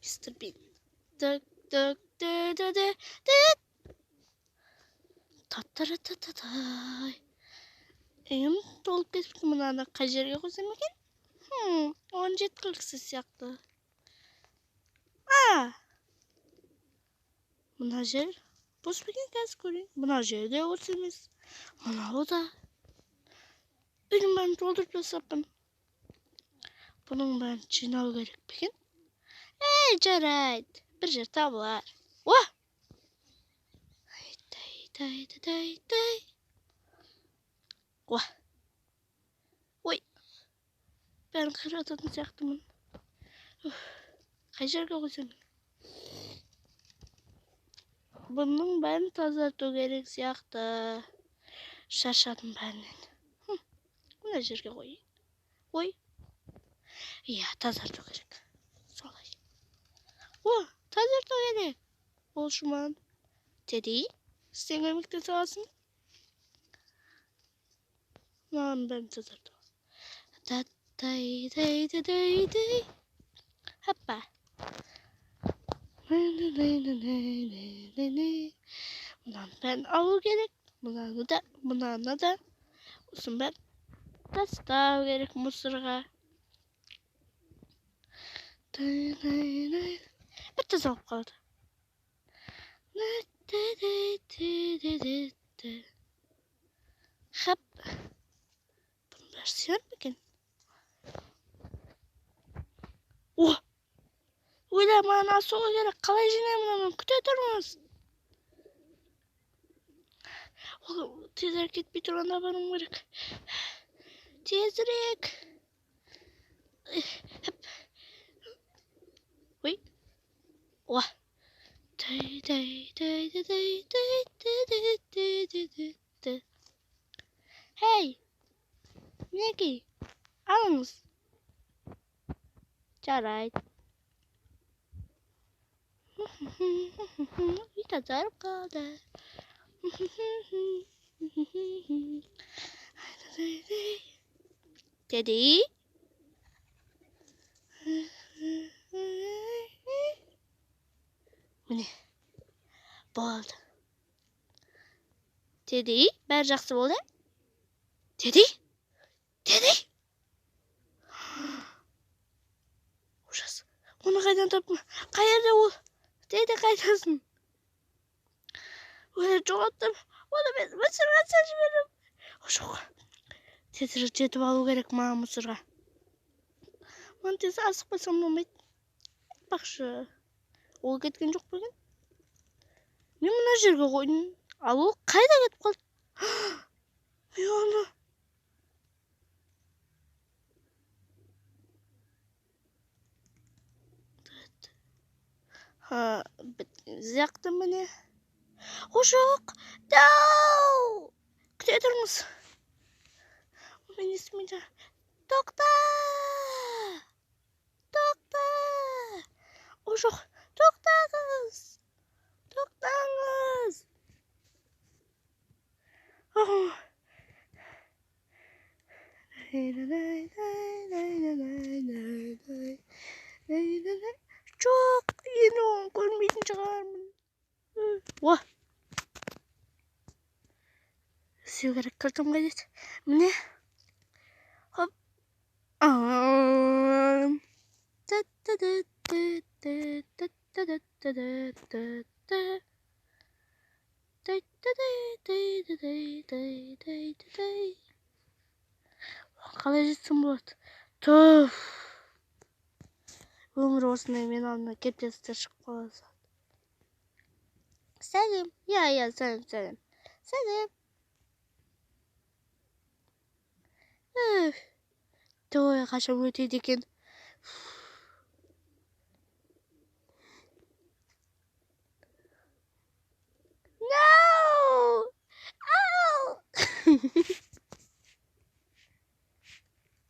Mr. Bean. Dık dık dı dı dı dı. Tattaratataтай. Эм толуп кетиптир мынаны кай жерге койсом экен? 17 сыяктуу. Мына жер бос бекен, қазір көрейін. Мына жерде бос емес. Мынау да. Үйдің бәрін толтырып тастаппын. Бұның бәрін жинау керек бекен. Жарайды. Бір жер табылар. Ой. Бәрін қирататын сияқтымын. Қай жерге қойсам? Бұның бәрін тазарту керек сияқты. Шаршадым бәрінен. Мына жерге қойайын. Ой. Иә, тазарту керек. Солай. Тазарту керек. Ол шуман. Теди, сен көмектесе аласың? Мынаның бәрін тазарту. Дай. Hoppa. Mınan ben alır gerek. Mınanı da. Olsun ben. Tastau gerek mısırga. Bir taz alıp kaldı. Hop. Bunu versiyon bakın. Ойлама, соға керек. Қалай жинаймын оны? Күте тұрмыз. Тезірек кетпей тұрғанда барым керек. Тезірек. Ой. Хей. Мінекей. Алыңыз. Жарайды. Bir tazarım kaldı. Dedi. Mine. Болды. Dedi. Бәрі жақсы болды. Dedi. Ужас. Оны қайдан таптым? Қай жерде ол? Dedi қайдасың? Жоғалттым. Оны мен мусорға салып жібердім. Жоқ. Тезірек жетіп алу керек маған мусорға. Мен тез асықпасам болмайды. Бақшы. Ол кеткен жоқ па екен? Мен мына жерге қойдым. Ал ол қайда кетіп қалды? Оны. Зияқты міне. Жоқ. Дау. Күте тұрыңыз. Мен естімейді. Тоқта. Жоқ. Тоқтаңыз. Жоқ, енді оны көрмейтін шығармын. Сүйу керек, кіртім қайдет. Міне. Хоп. Қалай жетсем болады? Түф. Өмір осындай мен алдына кептелістер шығып қалады. Сәлем. Иә, сәлем. Той қашан өтеді екен? No! Ow!